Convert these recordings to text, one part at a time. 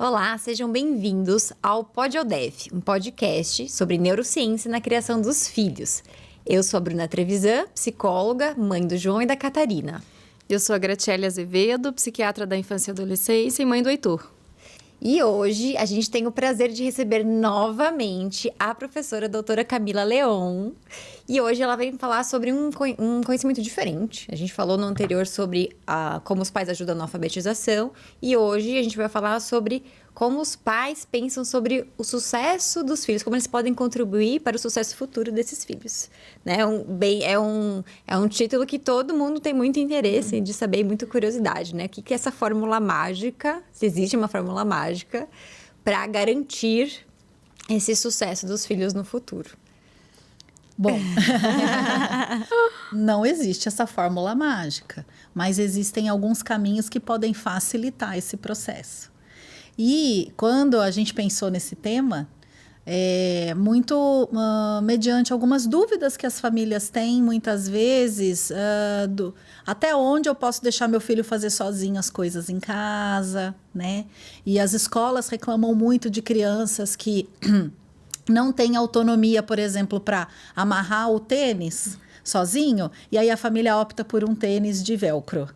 Olá, sejam bem-vindos ao PodOdef, um podcast sobre neurociência na criação dos filhos. Eu sou a Bruna Trevisan, psicóloga, mãe do João e da Catarina. Eu sou a Graciele Azevedo, psiquiatra da infância e adolescência e mãe do Heitor. E hoje a gente tem o prazer de receber novamente a professora doutora Camila Leon. E hoje ela vem falar sobre um conhecimento diferente. A gente falou no anterior sobre como os pais ajudam na alfabetização. E hoje a gente vai falar sobre como os pais pensam sobre o sucesso dos filhos, como eles podem contribuir para o sucesso futuro desses filhos. Né? É um título que todo mundo tem muito interesse de saber e muita curiosidade. Né? O que é essa fórmula mágica, se existe uma fórmula mágica, para garantir esse sucesso dos filhos no futuro? Bom, não existe essa fórmula mágica, mas existem alguns caminhos que podem facilitar esse processo. E quando a gente pensou nesse tema, muito mediante algumas dúvidas que as famílias têm, muitas vezes, até onde eu posso deixar meu filho fazer sozinho as coisas em casa, né? E as escolas reclamam muito de crianças que não têm autonomia, por exemplo, para amarrar o tênis sozinho, e aí a família opta por um tênis de velcro.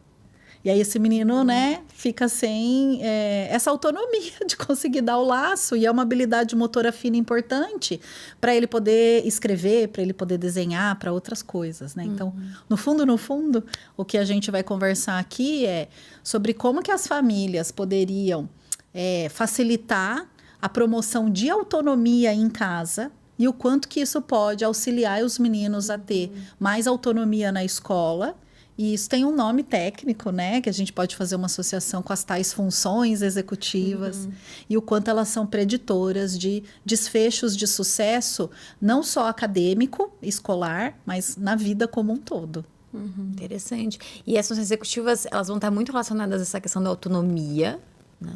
E aí esse menino, né, fica sem essa autonomia de conseguir dar o laço, e é uma habilidade motora fina importante para ele poder escrever, para ele poder desenhar, para outras coisas, né? Então, no fundo, o que a gente vai conversar aqui é sobre como que as famílias poderiam facilitar a promoção de autonomia em casa e o quanto que isso pode auxiliar os meninos a ter mais autonomia na escola. E isso tem um nome técnico, né? Que a gente pode fazer uma associação com as tais funções executivas e o quanto elas são preditoras de desfechos de sucesso, não só acadêmico, escolar, mas na vida como um todo. Interessante. E as funções executivas, elas vão estar muito relacionadas a essa questão da autonomia, né?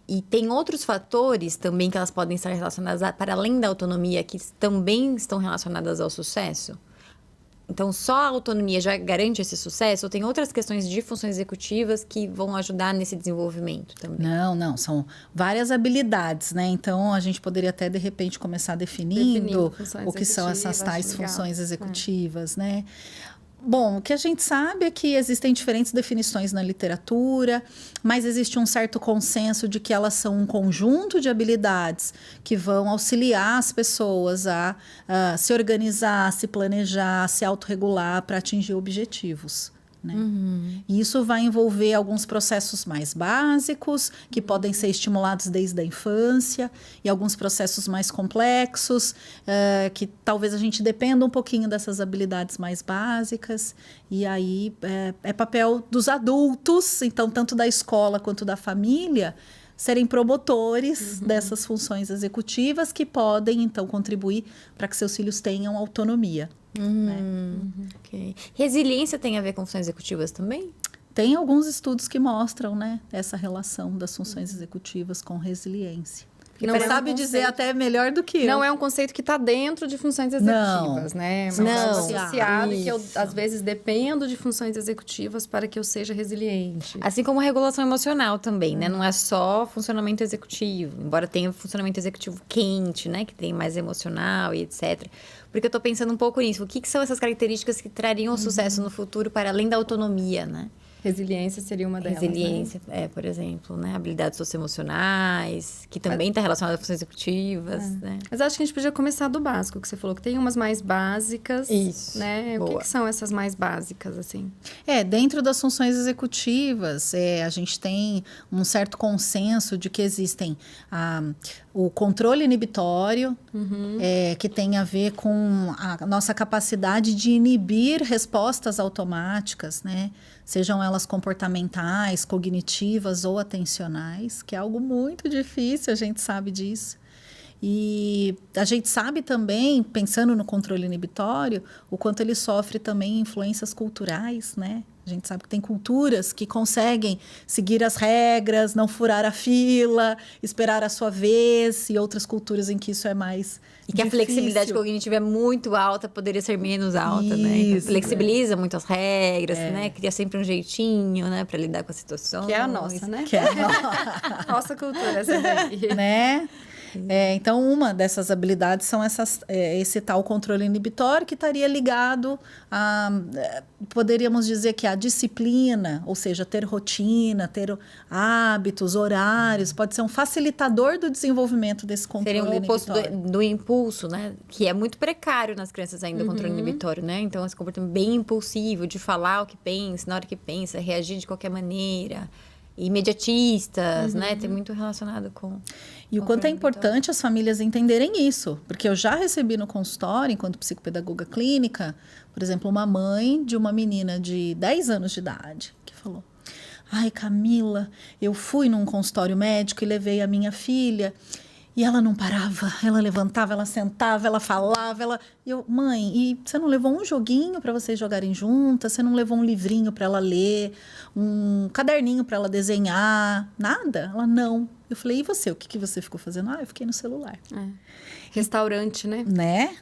E tem outros fatores também que elas podem estar relacionadas para além da autonomia, que também estão relacionadas ao sucesso? Então, só a autonomia já garante esse sucesso? Ou tem outras questões de funções executivas que vão ajudar nesse desenvolvimento também? Não. São várias habilidades, né? Então, a gente poderia até, de repente, começar definindo o que são essas tais funções executivas, né? Bom, o que a gente sabe é que existem diferentes definições na literatura, mas existe um certo consenso de que elas são um conjunto de habilidades que vão auxiliar as pessoas a se organizar, se planejar, se autorregular para atingir objetivos. Né? E isso vai envolver alguns processos mais básicos, que podem ser estimulados desde a infância, e alguns processos mais complexos, que talvez a gente dependa um pouquinho dessas habilidades mais básicas. E aí é papel dos adultos, então tanto da escola quanto da família, serem promotores dessas funções executivas que podem, então, contribuir para que seus filhos tenham autonomia. Okay. Resiliência tem a ver com funções executivas também? Tem alguns estudos que mostram, né, essa relação das funções executivas com resiliência. Não sabe dizer até melhor do que eu. Não é um conceito que está dentro de funções executivas, né? Mas não. Associado que eu, às vezes, dependo de funções executivas para que eu seja resiliente. Assim como regulação emocional também, né? Não é só funcionamento executivo. Embora tenha funcionamento executivo quente, né? Que tem mais emocional e etc. Porque eu tô pensando um pouco nisso. O que são essas características que trariam sucesso no futuro para além da autonomia, né? Resiliência seria uma delas, Resiliência, né? Por exemplo, né? Habilidades socioemocionais, que também está relacionada a funções executivas, né? Mas acho que a gente podia começar do básico, que você falou que tem umas mais básicas. Isso, né? boa. O que são essas mais básicas, assim? Dentro das funções executivas, a gente tem um certo consenso de que existem o controle inibitório, que tem a ver com a nossa capacidade de inibir respostas automáticas, né? Sejam elas comportamentais, cognitivas ou atencionais, que é algo muito difícil, a gente sabe disso. E a gente sabe também, pensando no controle inibitório, o quanto ele sofre também influências culturais, né? A gente sabe que tem culturas que conseguem seguir as regras, não furar a fila, esperar a sua vez, e outras culturas em que isso é mais E que a flexibilidade cognitiva é muito alta, poderia ser menos alta, né? Então, flexibiliza muito as regras, né? Cria sempre um jeitinho, né? Pra lidar com a situação. Que é a nossa, né? Que é a nossa cultura, essa daí. né? Então, uma dessas habilidades são esse tal controle inibitório que estaria ligado a, poderíamos dizer que a disciplina, ou seja, ter rotina, ter hábitos, horários, pode ser um facilitador do desenvolvimento desse controle inibitório. Seria o oposto do impulso, né? Que é muito precário nas crianças ainda, o controle inibitório, né? Então, esse comportamento bem impulsivo, de falar o que pensa, na hora que pensa, reagir de qualquer maneira. Imediatistas, né? Tem muito relacionado com... E o quanto é importante as famílias entenderem isso. Porque eu já recebi no consultório, enquanto psicopedagoga clínica, por exemplo, uma mãe de uma menina de 10 anos de idade, que falou: ai, Camila, eu fui num consultório médico e levei a minha filha... E ela não parava, ela levantava, ela sentava, ela falava, E eu, mãe, e você não levou um joguinho para vocês jogarem juntas? Você não levou um livrinho para ela ler? Um caderninho para ela desenhar? Nada? Ela, não. Eu falei, e você? O que você ficou fazendo? Ah, eu fiquei no celular. Restaurante, né? Né?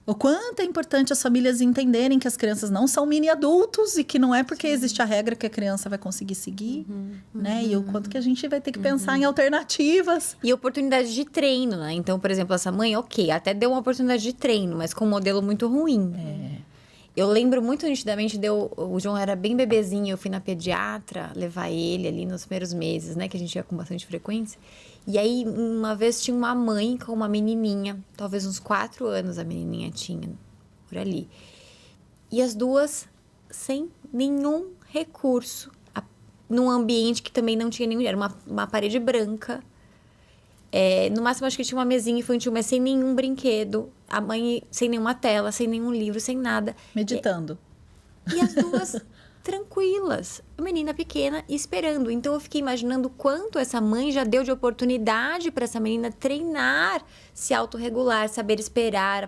O quanto é importante as famílias entenderem que as crianças não são mini adultos e que não é porque existe a regra que a criança vai conseguir seguir, né? E o quanto que a gente vai ter que pensar em alternativas. E oportunidade de treino, né? Então, por exemplo, essa mãe, ok, até deu uma oportunidade de treino, mas com um modelo muito ruim. Eu lembro muito nitidamente, o João era bem bebezinho, eu fui na pediatra levar ele ali nos primeiros meses, né? Que a gente ia com bastante frequência. E aí, uma vez tinha uma mãe com uma menininha, talvez uns 4 anos a menininha tinha, por ali. E as duas sem nenhum recurso, num ambiente que também não tinha nenhum... Era uma parede branca. No máximo, acho que tinha uma mesinha infantil, mas sem nenhum brinquedo. A mãe sem nenhuma tela, sem nenhum livro, sem nada. Meditando. E as duas tranquilas. A menina pequena esperando. Então, eu fiquei imaginando quanto essa mãe já deu de oportunidade para essa menina treinar, se autorregular, saber esperar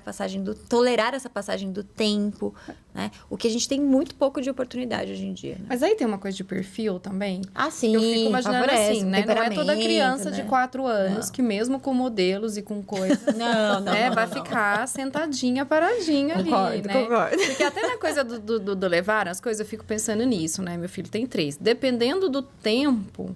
tolerar essa passagem do tempo, né? O que a gente tem muito pouco de oportunidade hoje em dia. Né? Mas aí tem uma coisa de perfil também. Ah, sim. Eu fico imaginando assim, né? Não é toda criança, né? de 4 anos que mesmo com modelos e com coisas, vai ficar sentadinha, paradinha ali, né? Concordo. Porque até na coisa do levar as coisas, eu fico pensando nisso, né? Meu filho tem 3. Dependendo do tempo,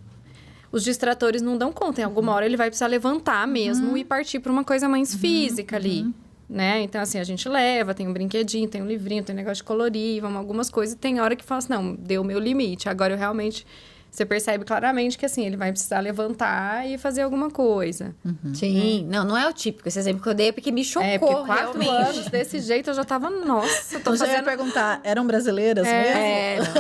os distratores não dão conta. Em alguma hora ele vai precisar levantar mesmo e partir para uma coisa mais física ali, né? Então, assim, a gente leva, tem um brinquedinho, tem um livrinho, tem um negócio de colorir, vamos algumas coisas. E tem hora que fala assim, não, deu o meu limite. Agora, eu realmente... Você percebe claramente que, assim, ele vai precisar levantar e fazer alguma coisa. Sim. Não é o típico. Esse exemplo que eu dei é porque me chocou, porque 4 realmente. anos desse jeito eu já tava, nossa, eu tô Então, já ia fazendo... perguntar, eram brasileiras mesmo?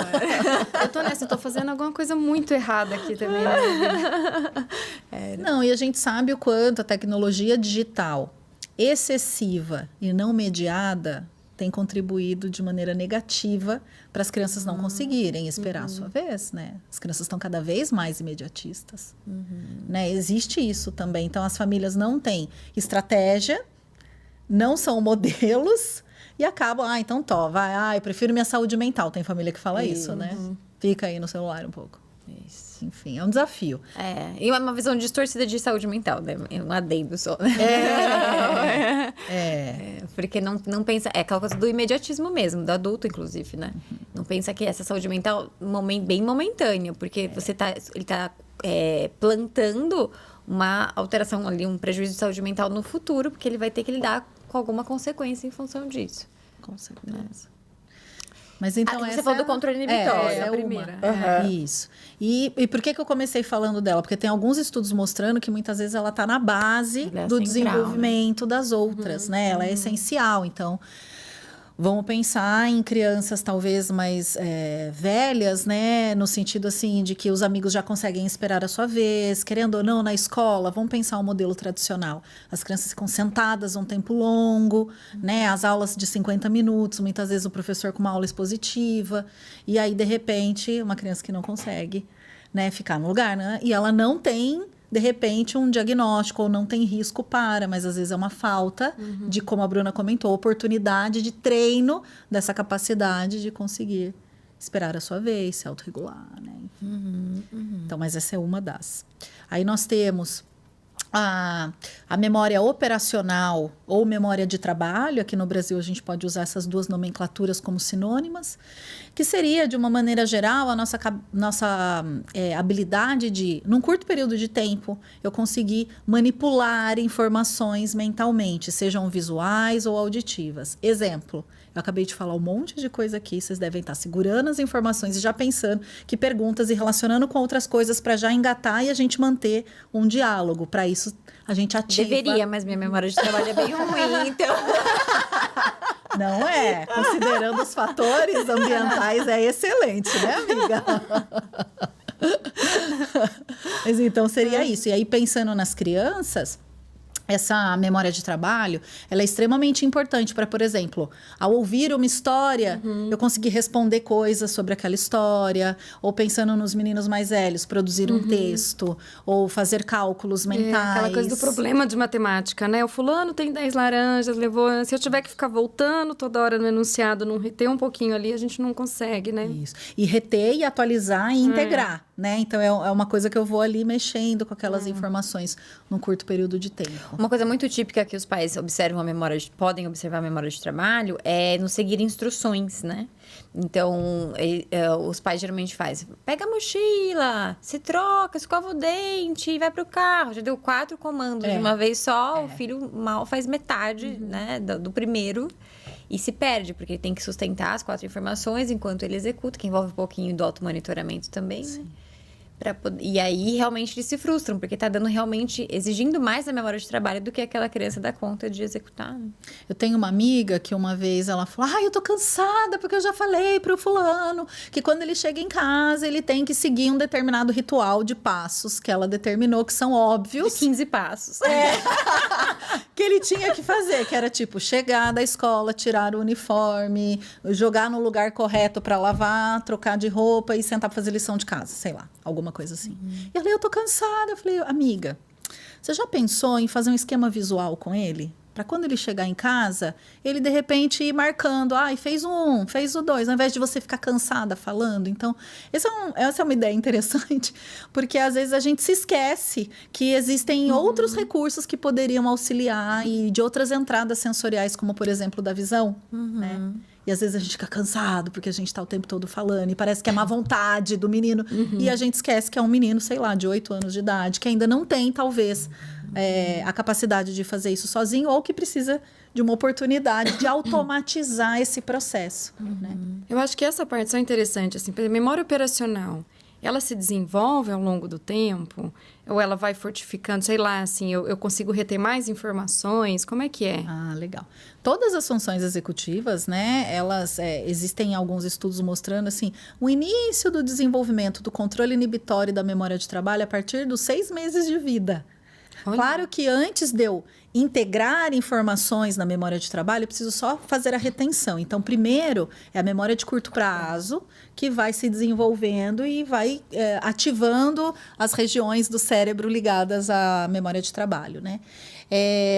Eu tô nessa, eu tô fazendo alguma coisa muito errada aqui também, né? Não, e a gente sabe o quanto a tecnologia digital excessiva e não mediada tem contribuído de maneira negativa para as crianças não conseguirem esperar a sua vez, né? As crianças estão cada vez mais imediatistas, né? Existe isso também. Então, as famílias não têm estratégia, não são modelos e acabam, então vai, eu prefiro minha saúde mental. Tem família que fala isso, né? Fica aí no celular um pouco. Isso. Enfim, é um desafio. E uma visão distorcida de saúde mental, né? Um adendo só. Porque não pensa... É aquela coisa do imediatismo mesmo, do adulto, inclusive, né? Não pensa que essa saúde mental é bem momentânea, porque ele tá plantando uma alteração ali, um prejuízo de saúde mental no futuro, porque ele vai ter que lidar com alguma consequência em função disso. Com certeza. Mas então você falou do controle inibitório. É a primeira. Isso. E por que eu comecei falando dela? Porque tem alguns estudos mostrando que muitas vezes ela está na base do desenvolvimento das outras, né? Ela é essencial. Então, vamos pensar em crianças talvez mais velhas, né? No sentido assim de que os amigos já conseguem esperar a sua vez, querendo ou não, na escola. Vamos pensar o modelo tradicional. As crianças ficam sentadas um tempo longo, né? As aulas de 50 minutos, muitas vezes o professor com uma aula expositiva. E aí, de repente, uma criança que não consegue, né, ficar no lugar, né? E ela não tem... de repente, um diagnóstico, ou não tem risco mas às vezes é uma falta de, como a Bruna comentou, oportunidade de treino dessa capacidade de conseguir esperar a sua vez, se autorregular, né? Então, mas essa é uma das. Aí nós temos a memória operacional ou memória de trabalho. Aqui no Brasil a gente pode usar essas duas nomenclaturas como sinônimas, que seria, de uma maneira geral, a nossa habilidade de, num curto período de tempo, eu conseguir manipular informações mentalmente, sejam visuais ou auditivas. Exemplo, eu acabei de falar um monte de coisa aqui, vocês devem estar segurando as informações e já pensando que perguntas e relacionando com outras coisas para já engatar e a gente manter um diálogo. Para isso, a gente ativa. Deveria, mas minha memória de trabalho é bem ruim, então... Não é? Considerando os fatores ambientais, é excelente, né, amiga? Mas então seria isso. E aí, pensando nas crianças, essa memória de trabalho, ela é extremamente importante para, por exemplo, ao ouvir uma história, eu conseguir responder coisas sobre aquela história, ou pensando nos meninos mais velhos, produzir um texto, ou fazer cálculos mentais. Aquela coisa do problema de matemática, né? O fulano tem 10 laranjas, levou... Se eu tiver que ficar voltando toda hora no enunciado, não reter um pouquinho ali, a gente não consegue, né? Isso. E reter e atualizar e integrar, né? Então, é uma coisa que eu vou ali mexendo com aquelas informações num curto período de tempo. Uma coisa muito típica que os pais observam podem observar a memória de trabalho é não seguir instruções, né? Então, os pais geralmente fazem, pega a mochila, se troca, escova o dente e vai pro carro. Já deu 4 comandos de uma vez só, o filho mal faz metade, né, do primeiro e se perde, porque ele tem que sustentar as 4 informações enquanto ele executa, que envolve um pouquinho do automonitoramento também, né? E aí, realmente, eles se frustram, porque tá dando realmente, exigindo mais da memória de trabalho do que aquela criança dá conta de executar. Né? Eu tenho uma amiga que uma vez ela falou, eu tô cansada, porque eu já falei pro fulano que quando ele chega em casa, ele tem que seguir um determinado ritual de passos que ela determinou, que são óbvios. De 15 passos. Que ele tinha que fazer, que era tipo, chegar da escola, tirar o uniforme, jogar no lugar correto para lavar, trocar de roupa e sentar pra fazer lição de casa, sei lá, alguma coisa assim. E ela, eu tô cansada. Eu falei, amiga, você já pensou em fazer um esquema visual com ele? Para quando ele chegar em casa, ele de repente ir marcando, fez o 1, fez o 2, ao invés de você ficar cansada falando. Então, essa é uma ideia interessante, porque às vezes a gente se esquece que existem outros recursos que poderiam auxiliar e de outras entradas sensoriais, como por exemplo da visão, né? E às vezes a gente fica cansado, porque a gente está o tempo todo falando, e parece que é má vontade do menino. E a gente esquece que é um menino, sei lá, de 8 anos de idade, que ainda não tem, talvez, a capacidade de fazer isso sozinho, ou que precisa de uma oportunidade de automatizar esse processo. Né? Eu acho que essa parte é interessante, assim, memória operacional. Ela se desenvolve ao longo do tempo? Ou ela vai fortificando, sei lá, assim, eu consigo reter mais informações? Como é que é? Legal. Todas as funções executivas, né, elas, existem alguns estudos mostrando, assim, o início do desenvolvimento do controle inibitório da memória de trabalho a partir dos 6 meses de vida. Olha. Claro que antes de eu integrar informações na memória de trabalho, eu preciso só fazer a retenção. Então, primeiro, é a memória de curto prazo, que vai se desenvolvendo e vai ativando as regiões do cérebro ligadas à memória de trabalho, né?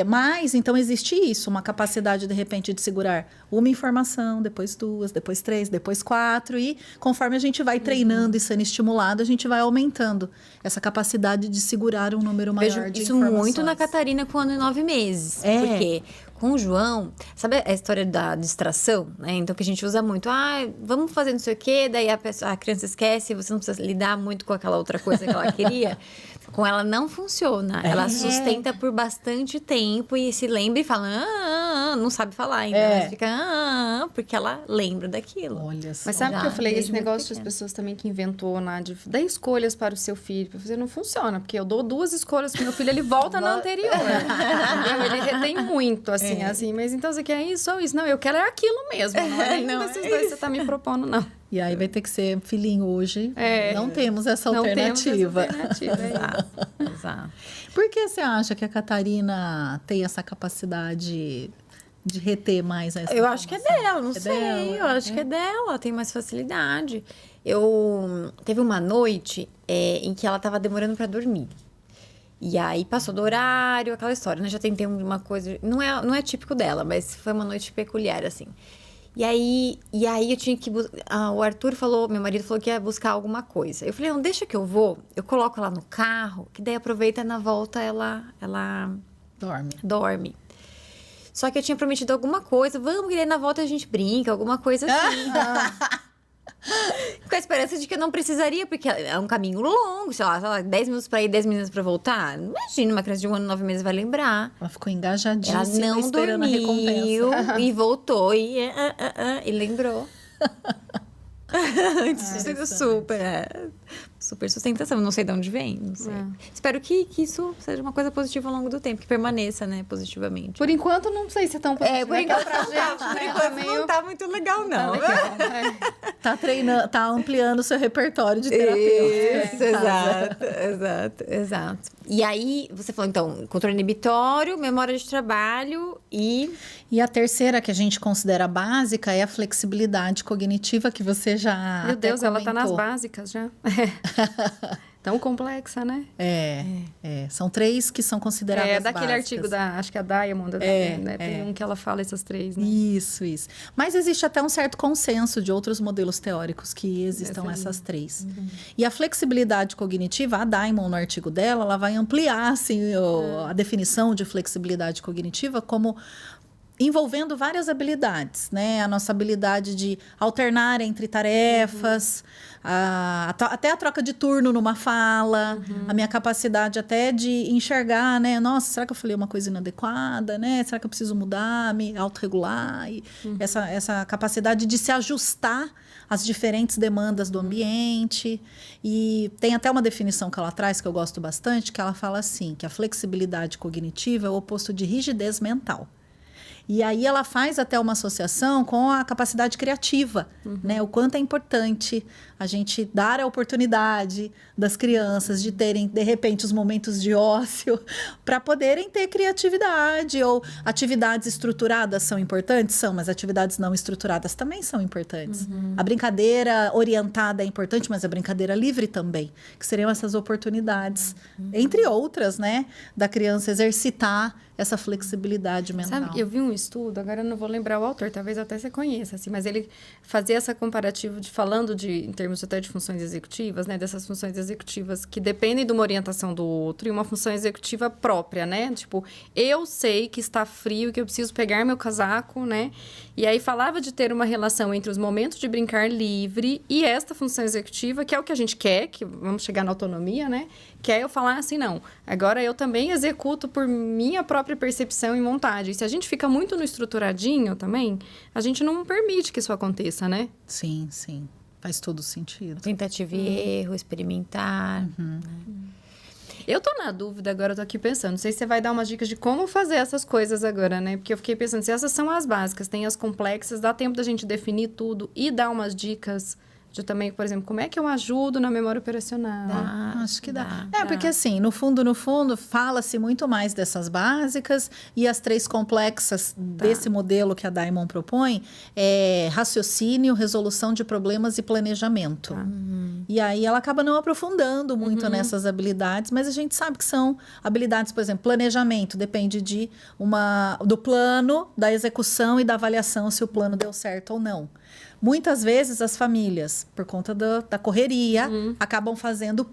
Mas, então, existe isso, uma capacidade, de repente, de segurar uma informação, depois 2, depois 3, depois 4, e conforme a gente vai treinando e sendo estimulado, a gente vai aumentando essa capacidade de segurar um número maior de informações. Vejo isso muito na Catarina com 1 ano e 9 meses. Porque com o João, sabe a história da distração, né? Então, que a gente usa muito. Vamos fazer não sei o quê, daí a criança esquece, você não precisa lidar muito com aquela outra coisa que ela queria. Com ela não funciona. Ela sustenta por bastante tempo e se lembra e fala, não sabe falar ainda. Mas fica, porque ela lembra daquilo. Olha só. Mas sabe o que eu falei? Esse negócio das pessoas também que inventou lá de dar escolhas para o seu filho. Pra fazer, não funciona, porque eu dou 2 escolhas pro meu filho, ele volta na anterior. Entendeu? Ele retém muito, assim. Mas então você quer isso ou isso? Não, eu quero aquilo mesmo. Não é nenhum desses dois que você tá me propondo, não. E aí vai ter que ser filhinho hoje. Não temos essa alternativa. Exato. Por que você acha que a Catarina tem essa capacidade de reter mais essa Eu acho que é dela, não sei. Dela, eu acho que é dela, tem mais facilidade. Teve uma noite em que ela tava demorando para dormir. E aí passou do horário, aquela história, né? Já tentei uma coisa... Não é típico dela, mas foi uma noite peculiar, assim. E aí eu tinha que... o Arthur falou, meu marido falou que ia buscar alguma coisa. Eu falei, não, deixa que eu vou. Eu coloco ela no carro, que daí aproveita e na volta ela dorme. Só que eu tinha prometido alguma coisa. Vamos, que daí na volta a gente brinca, alguma coisa assim. Com a esperança de que eu não precisaria, porque é um caminho longo, sei lá, 10 minutos pra ir, 10 minutos pra voltar. Imagina, uma criança de 1 ano e 9 meses vai lembrar. Ela ficou engajadíssima, ela não esperando dormiu, a recompensa. E voltou e lembrou. Super sustentação. Não sei de onde vem, não sei. Espero que isso seja uma coisa positiva ao longo do tempo, que permaneça, né, positivamente. Por enquanto, não sei se é tão positivo. Por enquanto, não tá muito legal, não. Tá treinando, tá ampliando o seu repertório de terapeuta. Isso, exato. E aí, você falou, então, controle inibitório, memória de trabalho e... E a terceira que a gente considera básica é a flexibilidade cognitiva, que você já Meu Deus, comentou. ela tá nas básicas já. Tão complexa, né? São 3 que são consideradas básicas. É daquele artigo acho que a Diamond, né? Tem um que ela fala essas 3, né? Isso. Mas existe até um certo consenso de outros modelos teóricos que existam essas 3. E a flexibilidade cognitiva, a Diamond, no artigo dela, ela vai ampliar, assim, a definição de flexibilidade cognitiva como... envolvendo várias habilidades, né? A nossa habilidade de alternar entre tarefas, até a troca de turno numa fala, a minha capacidade até de enxergar, né? Nossa, será que eu falei uma coisa inadequada, né? Será que eu preciso mudar, me autorregular? E essa capacidade de se ajustar às diferentes demandas do ambiente. E tem até uma definição que ela traz, que eu gosto bastante, que ela fala assim, que a flexibilidade cognitiva é o oposto de rigidez mental. E aí ela faz até uma associação com a capacidade criativa, né? O quanto é importante a gente dar a oportunidade das crianças de terem, de repente, os momentos de ócio para poderem ter criatividade. Ou atividades estruturadas são importantes? São, mas atividades não estruturadas também são importantes. A brincadeira orientada é importante, mas a brincadeira livre também, que seriam essas oportunidades, entre outras, né? Da criança exercitar essa flexibilidade mental. Sabe, eu vi um estudo, agora eu não vou lembrar o autor, talvez até você conheça, assim, mas ele fazia essa comparativa em termos até de funções executivas, né, dessas funções executivas que dependem de uma orientação do outro e uma função executiva própria, né, tipo, eu sei que está frio e que eu preciso pegar meu casaco, né, e aí falava de ter uma relação entre os momentos de brincar livre e esta função executiva, que é o que a gente quer, que vamos chegar na autonomia, né, que é eu falar assim, não, agora eu também executo por minha própria percepção e vontade. E se a gente fica muito no estruturadinho também, a gente não permite que isso aconteça, né? Sim. Faz todo sentido. Tentativa e erro, experimentar. Eu tô na dúvida agora, eu tô aqui pensando. Não sei se você vai dar umas dicas de como fazer essas coisas agora, né? Porque eu fiquei pensando, se essas são as básicas, tem as complexas, dá tempo da gente definir tudo e dar umas dicas... de também, por exemplo, como é que eu ajudo na memória operacional? Acho que dá. Porque assim, no fundo, fala-se muito mais dessas básicas e as 3 complexas desse modelo que a Diamond propõe é raciocínio, resolução de problemas e planejamento. E aí ela acaba não aprofundando muito nessas habilidades, mas a gente sabe que são habilidades, por exemplo, planejamento depende do plano, da execução e da avaliação se o plano deu certo ou não. Muitas vezes as famílias, por conta da correria, acabam fazendo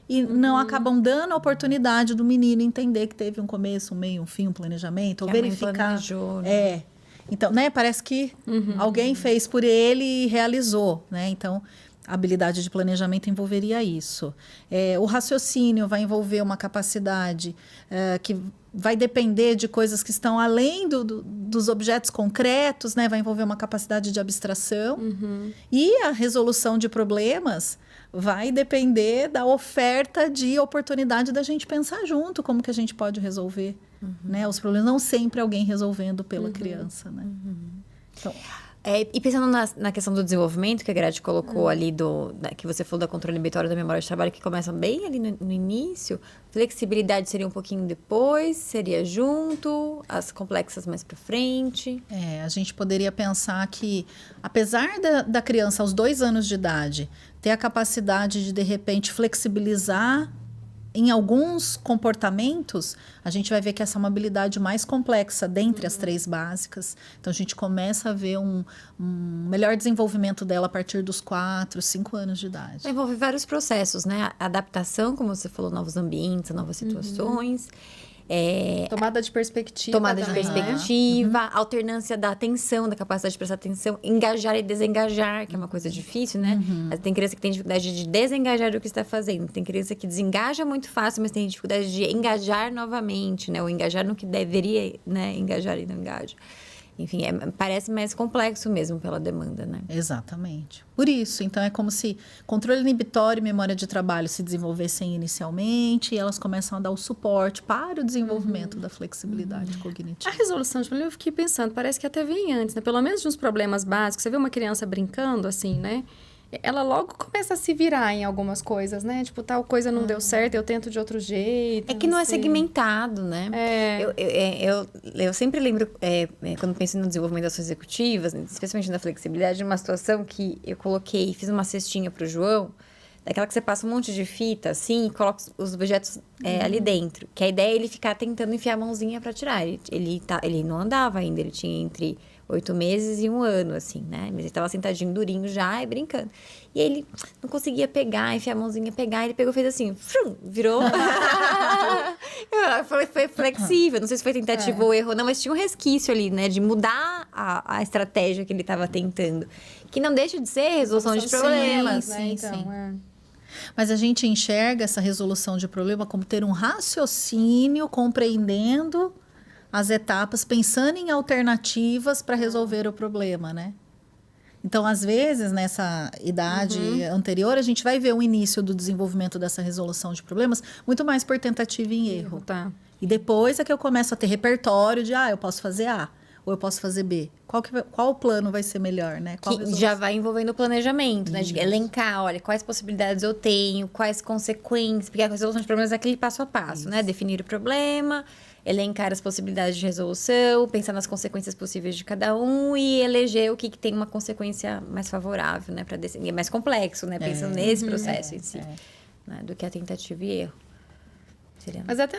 e não acabam dando a oportunidade do menino entender que teve um começo, um meio, um fim, um planejamento, ou verificar. Planejou, né? Então, né, parece que alguém fez por ele e realizou, né? Então, a habilidade de planejamento envolveria isso. O raciocínio vai envolver uma capacidade que vai depender de coisas que estão além dos objetos concretos, né? Vai envolver uma capacidade de abstração. E a resolução de problemas vai depender da oferta de oportunidade da gente pensar junto como que a gente pode resolver, né? Os problemas, não sempre alguém resolvendo pela criança, né? Então... e pensando na questão do desenvolvimento, que a Grade colocou ali, que você falou da controle inibitório da memória de trabalho, que começa bem ali no início, flexibilidade seria um pouquinho depois, seria junto, as complexas mais para frente. A gente poderia pensar que, apesar da criança aos 2 anos de idade ter a capacidade de repente, flexibilizar em alguns comportamentos, a gente vai ver que essa é uma habilidade mais complexa dentre as 3 básicas. Então, a gente começa a ver um melhor desenvolvimento dela a partir dos 4, 5 anos de idade. Envolve vários processos, né? Adaptação, como você falou, novos ambientes, novas situações. Tomada de perspectiva. Tomada de também, perspectiva, alternância da atenção, da capacidade de prestar atenção, engajar e desengajar, que é uma coisa difícil, né? Mas tem criança que tem dificuldade de desengajar do que está fazendo. Tem criança que desengaja muito fácil, mas tem dificuldade de engajar novamente, né? Ou engajar no que deveria, né? Engajar e não engaja. Enfim, parece mais complexo mesmo pela demanda, né? Exatamente. Por isso, então, é como se controle inibitório e memória de trabalho se desenvolvessem inicialmente e elas começam a dar o suporte para o desenvolvimento da flexibilidade cognitiva. A resolução de problema, eu fiquei pensando, parece que até vem antes, né? Pelo menos de uns problemas básicos. Você vê uma criança brincando, assim, né? Ela logo começa a se virar em algumas coisas, né? Tipo, tal coisa não deu certo, eu tento de outro jeito. É que não é segmentado, né? Eu sempre lembro, quando penso no desenvolvimento das ações executivas, especialmente na flexibilidade, uma situação que eu coloquei, fiz uma cestinha para o João, daquela que você passa um monte de fita, assim, e coloca os objetos ali dentro. Que a ideia é ele ficar tentando enfiar a mãozinha para tirar. Ele não andava ainda, ele tinha entre 8 meses e 1 ano, assim, né? Mas ele estava sentadinho, durinho já, e brincando. E ele não conseguia pegar, enfiar a mãozinha, pegar. Ele pegou e fez assim, virou. Foi flexível. Não sei se foi tentativa ou erro, não. Mas tinha um resquício ali, né? De mudar a estratégia que ele estava tentando. Que não deixa de ser resolução de problemas. Sim. Mas a gente enxerga essa resolução de problema como ter um raciocínio, compreendendo as etapas, pensando em alternativas para resolver o problema, né? Então, às vezes, nessa idade anterior, a gente vai ver o início do desenvolvimento dessa resolução de problemas muito mais por tentativa e erro. Tá. E depois é que eu começo a ter repertório de, eu posso fazer A ou eu posso fazer B. Qual plano vai ser melhor, né? Que já vai envolvendo o planejamento, né? De elencar, olha, quais possibilidades eu tenho, quais consequências, porque a resolução de problemas é aquele passo a passo, né? Definir o problema, elencar as possibilidades de resolução, pensar nas consequências possíveis de cada um e eleger o que tem uma consequência mais favorável, né? E é mais complexo, né? Pensando nesse processo em si, né? Do que a tentativa e erro. Mas até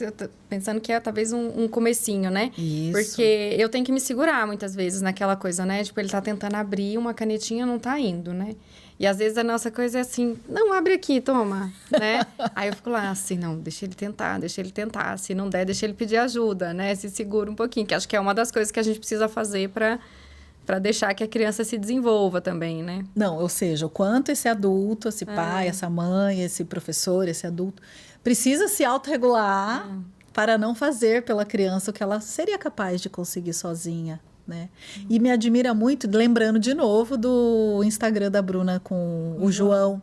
eu tô pensando que é talvez um comecinho, né? Isso. Porque eu tenho que me segurar muitas vezes naquela coisa, né? Tipo, ele tá tentando abrir, uma canetinha não tá indo, né? E às vezes a nossa coisa é assim, não, abre aqui, toma, né? Aí eu fico lá assim, não, deixa ele tentar. Se não der, deixa ele pedir ajuda, né? Se segura um pouquinho, que acho que é uma das coisas que a gente precisa fazer para deixar que a criança se desenvolva também, né? Não, ou seja, o quanto esse adulto, esse pai, essa mãe, esse professor, esse adulto, precisa se autorregular para não fazer pela criança o que ela seria capaz de conseguir sozinha, né? E me admira muito, lembrando de novo do Instagram da Bruna com o João,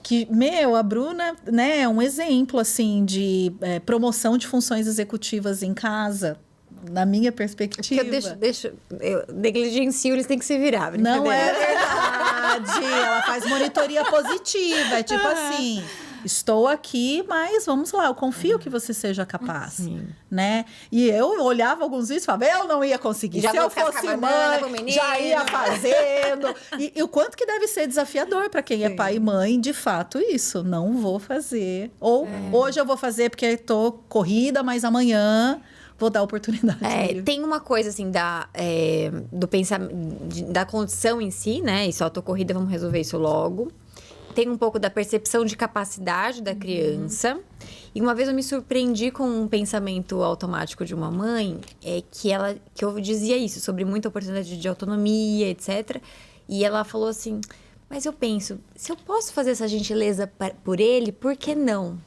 que, a Bruna, né, é um exemplo, assim, de promoção de funções executivas em casa, na minha perspectiva. Eu negligencio, eles têm que se virar. Não é verdade. Ela faz monitoria positiva. É tipo assim, estou aqui, mas vamos lá, eu confio que você seja capaz, né? E eu olhava alguns vídeos e falava, eu não ia conseguir. Já se eu fosse mãe, já ia fazendo. E o quanto que deve ser desafiador para quem é pai e mãe, de fato, isso. Não vou fazer. Ou hoje eu vou fazer porque estou corrida, mas amanhã vou dar oportunidade. Tem uma coisa, assim, do pensamento, da condição em si, né? Isso, tô corrida, vamos resolver isso logo. Tem um pouco da percepção de capacidade da criança. E uma vez eu me surpreendi com um pensamento automático de uma mãe, que eu dizia isso, sobre muita oportunidade de autonomia, etc. E ela falou assim, mas eu penso, se eu posso fazer essa gentileza por ele, por que não?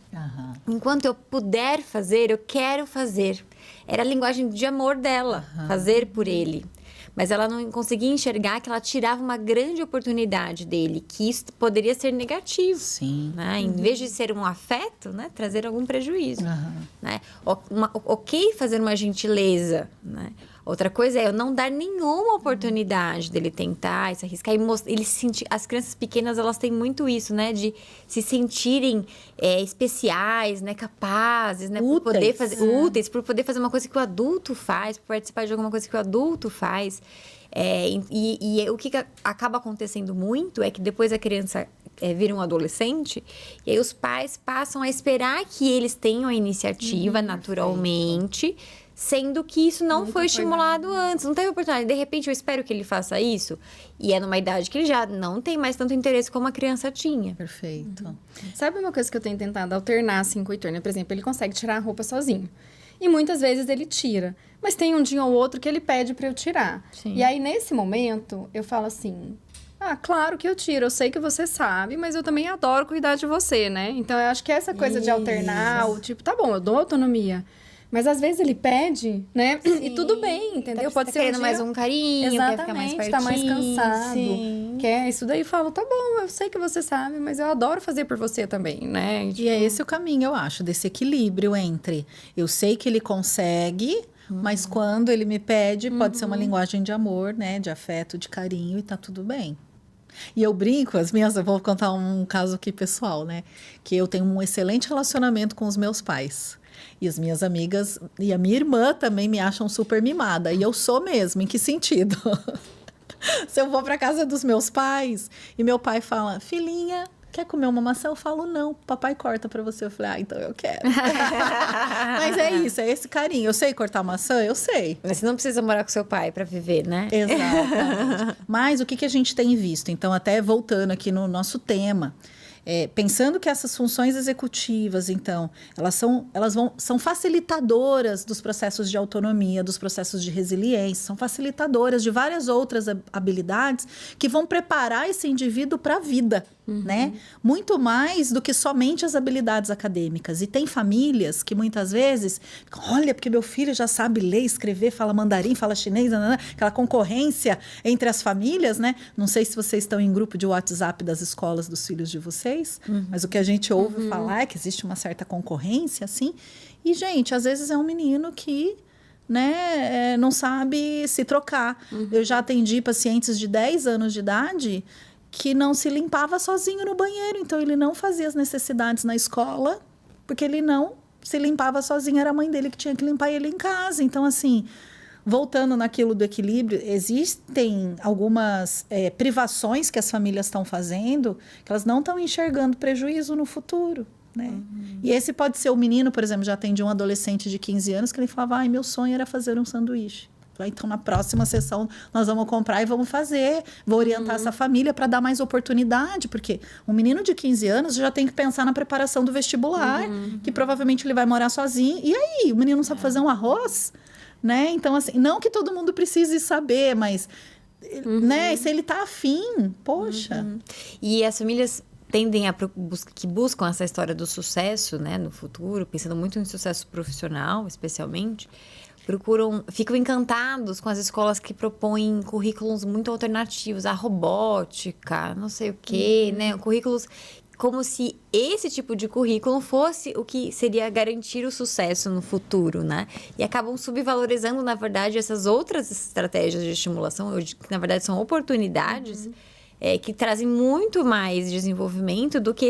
Enquanto eu puder fazer, eu quero fazer. Era a linguagem de amor dela, fazer por ele. Mas ela não conseguia enxergar que ela tirava uma grande oportunidade dele, que isso poderia ser negativo. Sim. Né? Em vez de ser um afeto, né? Trazer algum prejuízo. Né? Ok fazer uma gentileza, né? Outra coisa é eu não dar nenhuma oportunidade dele tentar, se arriscar e mostrar. As crianças pequenas, elas têm muito isso, né? De se sentirem especiais, né? Capazes, né? Úteis. Por poder fazer, úteis, por poder fazer uma coisa que o adulto faz, por participar de alguma coisa que o adulto faz. E o que acaba acontecendo muito é que depois a criança vira um adolescente, e aí os pais passam a esperar que eles tenham a iniciativa naturalmente, sendo que isso não foi estimulado antes, não teve oportunidade. De repente, eu espero que ele faça isso, e é numa idade que ele já não tem mais tanto interesse como a criança tinha. Perfeito. Sabe uma coisa que eu tenho tentado alternar, assim, com o Heitor, né? Por exemplo, ele consegue tirar a roupa sozinho. E muitas vezes ele tira. Mas tem um dia ou outro que ele pede pra eu tirar. Sim. E aí, nesse momento, eu falo assim... Ah, claro que eu tiro. Eu sei que você sabe, mas eu também adoro cuidar de você, né? Então, eu acho que essa coisa de alternar, o tipo... Tá bom, eu dou autonomia. Mas às vezes ele pede, né? Sim. E tudo bem, entendeu? Pode ser querendo mais um carinho, exatamente, quer ficar mais pertinho. tá mais cansado. Sim. Quer isso daí, eu falo, tá bom, eu sei que você sabe, mas eu adoro fazer por você também, né? E é esse o caminho, eu acho, desse equilíbrio entre eu sei que ele consegue, mas quando ele me pede, pode ser uma linguagem de amor, né? De afeto, de carinho, e tá tudo bem. E eu brinco, eu vou contar um caso aqui pessoal, né? Que eu tenho um excelente relacionamento com os meus pais. E as minhas amigas e a minha irmã também me acham super mimada. E eu sou mesmo, em que sentido? Se eu vou para casa dos meus pais e meu pai fala, filhinha, quer comer uma maçã? Eu falo, não, papai corta para você. Eu falei, então eu quero. Mas é isso, é esse carinho. Eu sei cortar maçã? Eu sei. Mas você não precisa morar com seu pai para viver, né? Exatamente. Mas o que a gente tem visto? Então, até voltando aqui no nosso tema... pensando que essas funções executivas, então, são facilitadoras dos processos de autonomia, dos processos de resiliência, são facilitadoras de várias outras habilidades que vão preparar esse indivíduo para a vida, né? Muito mais do que somente as habilidades acadêmicas. E tem famílias que muitas vezes, olha, porque meu filho já sabe ler, escrever, fala mandarim, fala chinês, aquela concorrência entre as famílias, né? Não sei se vocês estão em grupo de WhatsApp das escolas dos filhos de vocês, mas o que a gente ouve falar é que existe uma certa concorrência, assim. E, gente, às vezes é um menino que, né, não sabe se trocar. Eu já atendi pacientes de 10 anos de idade que não se limpava sozinho no banheiro. Então, ele não fazia as necessidades na escola, porque ele não se limpava sozinho. Era a mãe dele que tinha que limpar ele em casa. Então, assim... Voltando naquilo do equilíbrio, existem algumas privações que as famílias estão fazendo que elas não estão enxergando prejuízo no futuro, né? E esse pode ser o menino, por exemplo, já atendi um adolescente de 15 anos que ele falava, ai, meu sonho era fazer um sanduíche. Então, na próxima sessão, nós vamos comprar e vamos fazer. Vou orientar essa família para dar mais oportunidade, porque um menino de 15 anos já tem que pensar na preparação do vestibular, que provavelmente ele vai morar sozinho. E aí, o menino não sabe fazer um arroz? Né? Então, assim, não que todo mundo precise saber, mas né? Se ele tá afim, poxa. E as famílias tendem a que buscam essa história do sucesso, né, no futuro, pensando muito em sucesso profissional, especialmente, ficam encantados com as escolas que propõem currículos muito alternativos, a robótica, não sei o quê, né? Currículos como se esse tipo de currículo fosse o que seria garantir o sucesso no futuro, né? E acabam subvalorizando, na verdade, essas outras estratégias de estimulação, que na verdade são oportunidades, que trazem muito mais desenvolvimento do que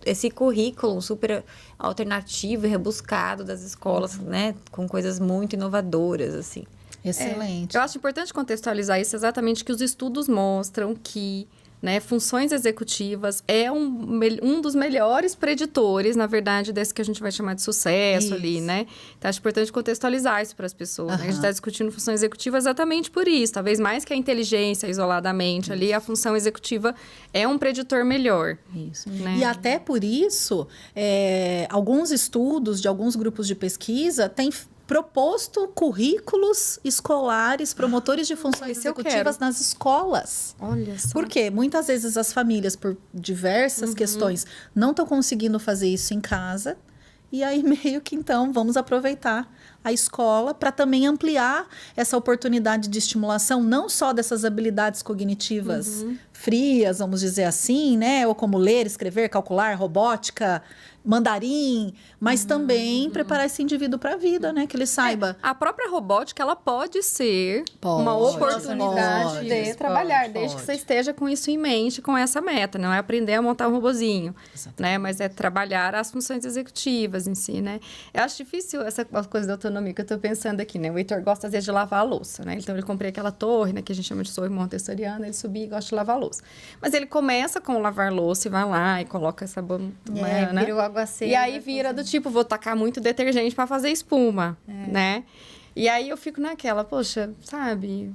esse currículo super alternativo e rebuscado das escolas, né? Com coisas muito inovadoras, assim. Excelente. Eu acho importante contextualizar isso exatamente, que os estudos mostram que, né, funções executivas é um dos melhores preditores, na verdade, desse que a gente vai chamar de sucesso ali, né? Então, acho importante contextualizar isso para as pessoas. Né? A gente está discutindo função executiva exatamente por isso. Talvez mais que a inteligência isoladamente ali, a função executiva é um preditor melhor. Isso. Né? E até por isso, alguns estudos de alguns grupos de pesquisa têm proposto currículos escolares, promotores de funções executivas nas escolas. Olha só. Porque muitas vezes as famílias, por diversas questões, não estão conseguindo fazer isso em casa. E aí, meio que, então, vamos aproveitar a escola para também ampliar essa oportunidade de estimulação, não só dessas habilidades cognitivas frias, vamos dizer assim, né? Ou como ler, escrever, calcular, robótica, mandarim, mas também preparar esse indivíduo para a vida, né? Que ele saiba. A própria robótica, ela pode ser uma oportunidade de trabalhar, desde que você esteja com isso em mente, com essa meta. Não é aprender a montar um robozinho, né? Mas é trabalhar as funções executivas em si, né? Eu acho difícil essa coisa da autonomia autonomia que eu tô pensando aqui, né? O Heitor gosta, às vezes, de lavar a louça, né? Então, ele comprei aquela torre, né? Que a gente chama de torre montessoriana. Ele subia e gosta de lavar a louça. Mas ele começa com lavar louça e vai lá e coloca sabão, né? Vira o aguaceiro. E aí vira do tipo, vou tacar muito detergente pra fazer espuma, né? E aí eu fico naquela, poxa, sabe?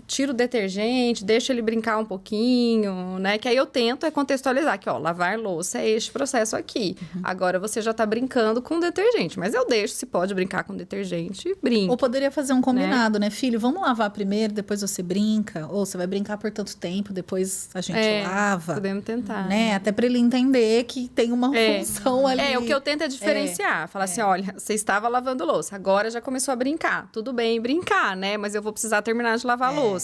Tiro o detergente, deixo ele brincar um pouquinho, né? Que aí eu tento contextualizar que, ó, lavar louça é este processo aqui. Agora você já tá brincando com detergente, mas eu deixo, se pode brincar com detergente, brinca. Ou poderia fazer um combinado, né? Filho, vamos lavar primeiro, depois você brinca. Ou você vai brincar por tanto tempo, depois a gente lava. Podemos tentar. Né? Até para ele entender que tem uma função ali. O que eu tento é diferenciar. Falar assim, olha, você estava lavando louça, agora já começou a brincar. Tudo bem brincar, né? Mas eu vou precisar terminar de lavar a louça.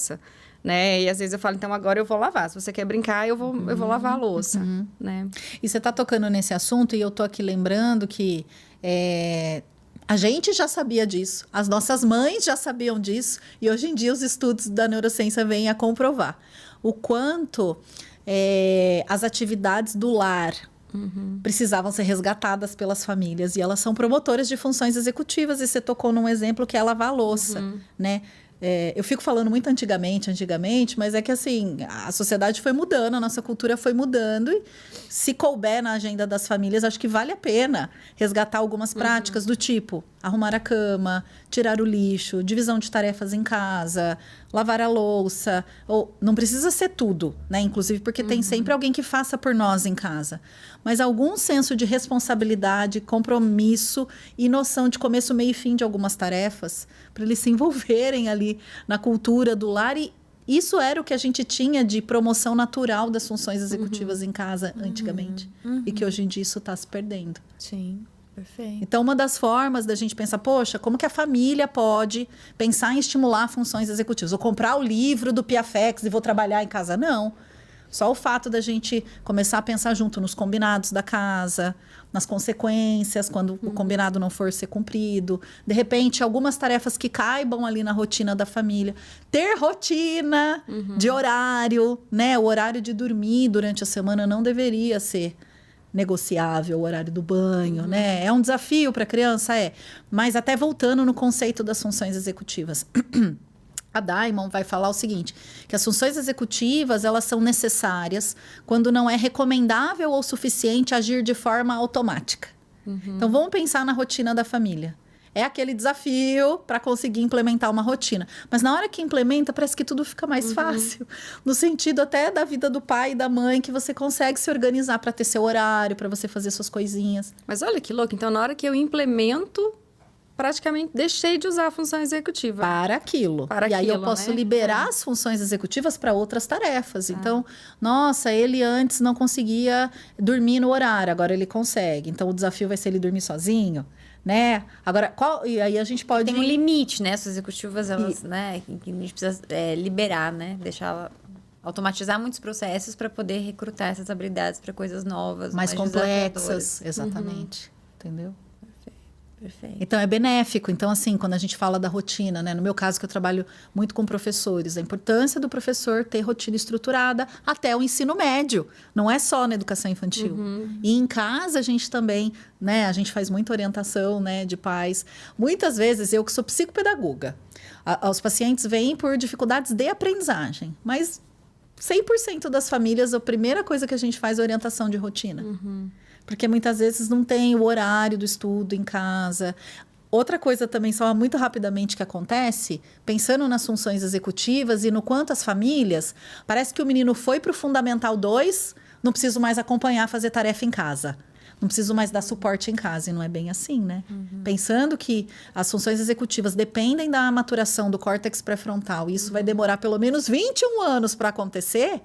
Né? E às vezes eu falo, então agora eu vou lavar. Se você quer brincar, eu vou lavar a louça, né? E você tá tocando nesse assunto e eu tô aqui lembrando que a gente já sabia disso, as nossas mães já sabiam disso e hoje em dia os estudos da neurociência vêm a comprovar o quanto as atividades do lar precisavam ser resgatadas pelas famílias e elas são promotoras de funções executivas e você tocou num exemplo que é lavar a louça, né? Eu fico falando muito antigamente, mas é que assim, a sociedade foi mudando, a nossa cultura foi mudando e se couber na agenda das famílias, acho que vale a pena resgatar algumas práticas do tipo arrumar a cama, tirar o lixo, divisão de tarefas em casa, lavar a louça, ou não precisa ser tudo, né? Inclusive porque tem sempre alguém que faça por nós em casa, mas algum senso de responsabilidade, compromisso e noção de começo, meio e fim de algumas tarefas, para eles se envolverem ali na cultura do lar e isso era o que a gente tinha de promoção natural das funções executivas em casa antigamente e que hoje em dia isso está se perdendo. Sim. Perfeito. Então, uma das formas da gente pensar, poxa, como que a família pode pensar em estimular funções executivas? Vou comprar o livro do Piafex e vou trabalhar em casa? Não. Só o fato da gente começar a pensar junto nos combinados da casa, nas consequências, quando o combinado não for ser cumprido. De repente, algumas tarefas que caibam ali na rotina da família. Ter rotina de horário, né? O horário de dormir durante a semana não deveria ser negociável, o horário do banho, né? É um desafio para a criança, mas até voltando no conceito das funções executivas. A Diamond vai falar o seguinte, que as funções executivas, elas são necessárias quando não é recomendável ou suficiente agir de forma automática. Então, vamos pensar na rotina da família. É aquele desafio para conseguir implementar uma rotina. Mas na hora que implementa, parece que tudo fica mais fácil. No sentido até da vida do pai e da mãe, que você consegue se organizar para ter seu horário, para você fazer suas coisinhas. Mas olha que louco. Então, na hora que eu implemento, praticamente deixei de usar a função executiva. Para aquilo. E aí eu posso liberar as funções executivas para outras tarefas. Então, nossa, ele antes não conseguia dormir no horário, agora ele consegue. Então, o desafio vai ser ele dormir sozinho. Né? Agora, e aí a gente pode... Tem um limite, né? As executivas, elas, né? Que a gente precisa liberar, né? Deixar automatizar muitos processos para poder recrutar essas habilidades para coisas novas, mais complexas. Exatamente. Entendeu? Perfeito. Então, é benéfico. Então, assim, quando a gente fala da rotina, né? No meu caso, que eu trabalho muito com professores, a importância do professor ter rotina estruturada até o ensino médio. Não é só na educação infantil. E em casa, a gente também, né? A gente faz muita orientação, né? De pais. Muitas vezes, eu que sou psicopedagoga, os pacientes vêm por dificuldades de aprendizagem. Mas 100% das famílias, a primeira coisa que a gente faz é orientação de rotina. Porque muitas vezes não tem o horário do estudo em casa. Outra coisa também, só muito rapidamente, que acontece, pensando nas funções executivas e no quanto as famílias, parece que o menino foi para o Fundamental 2, não preciso mais acompanhar, fazer tarefa em casa. Não preciso mais dar suporte em casa, e não é bem assim, né? Pensando que as funções executivas dependem da maturação do córtex pré-frontal, e isso vai demorar pelo menos 21 anos para acontecer,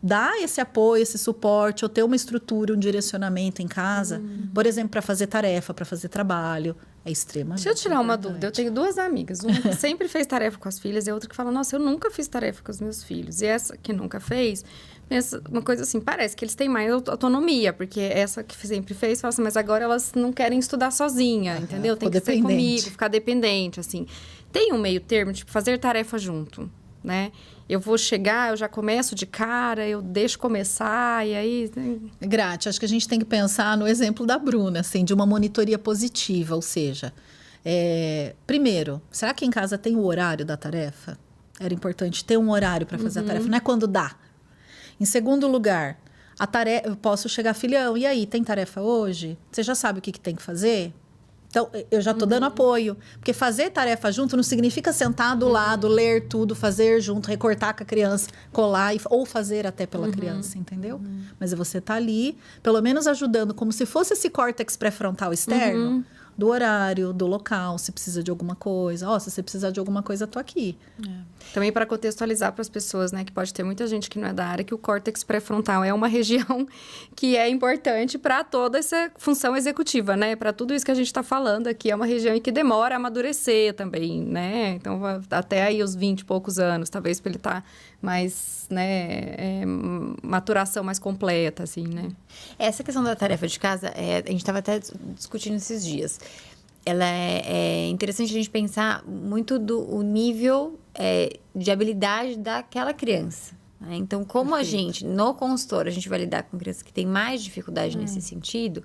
dar esse apoio, esse suporte, ou ter uma estrutura, um direcionamento em casa, por exemplo, para fazer tarefa, para fazer trabalho, é extremamente Deixa eu tirar uma importante. dúvida. Eu tenho duas amigas. Uma que sempre fez tarefa com as filhas e a outra que fala, nossa, eu nunca fiz tarefa com os meus filhos. E essa que nunca fez, pensa uma coisa assim, parece que eles têm mais autonomia, porque essa que sempre fez, fala assim, mas agora elas não querem estudar sozinha, entendeu? Tem que ser comigo, ficar dependente, assim. Tem um meio termo, tipo, fazer tarefa junto, né? Eu vou chegar, eu já começo de cara, eu deixo começar, e aí... Grati, acho que a gente tem que pensar no exemplo da Bruna, assim, de uma monitoria positiva, ou seja, Primeiro, será que em casa tem o horário da tarefa? Era importante ter um horário para fazer a tarefa, não é quando dá. Em segundo lugar, a tarefa, eu posso chegar, filhão, e aí, tem tarefa hoje? Você já sabe o que tem que fazer? Então, eu já estou dando apoio. Porque fazer tarefa junto não significa sentar do lado, ler tudo, fazer junto, recortar com a criança, colar, ou fazer até pela criança, entendeu? Mas você tá ali, pelo menos ajudando, como se fosse esse córtex pré-frontal externo, do horário, do local, se precisa de alguma coisa. Se você precisar de alguma coisa, eu tô aqui. Também para contextualizar para as pessoas, né, que pode ter muita gente que não é da área, que o córtex pré-frontal é uma região que é importante para toda essa função executiva, né? Para tudo isso que a gente está falando aqui, é uma região que demora a amadurecer também, né? Então, até aí os 20 e poucos anos, talvez para ele estar mais, né, maturação mais completa, assim, né? Essa questão da tarefa de casa, a gente estava até discutindo esses dias. Ela é interessante a gente pensar muito do nível de habilidade daquela criança. Né? Então, como a gente, no consultório, a gente vai lidar com crianças que têm mais dificuldade nesse sentido,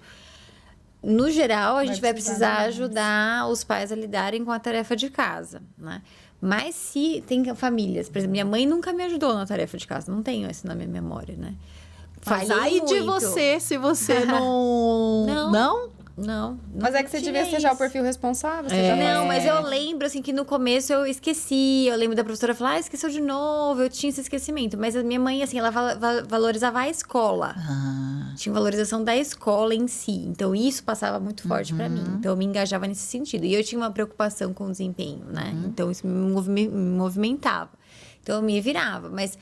no geral, a gente vai precisar ajudar os pais a lidarem com a tarefa de casa, né? Mas se tem famílias, por exemplo, minha mãe nunca me ajudou na tarefa de casa, não tenho isso na minha memória, né? Mas aí de você, se você não... Não. Mas é que você devia ser já o perfil responsável. Você já Não, mas eu lembro, assim, que no começo eu esqueci. Eu lembro da professora falar, esqueceu de novo. Eu tinha esse esquecimento. Mas a minha mãe, assim, ela valorizava a escola. Tinha valorização da escola em si. Então, isso passava muito forte pra mim. Então, eu me engajava nesse sentido. E eu tinha uma preocupação com o desempenho, né? Então, isso me movimentava. Então, eu me virava. Mas...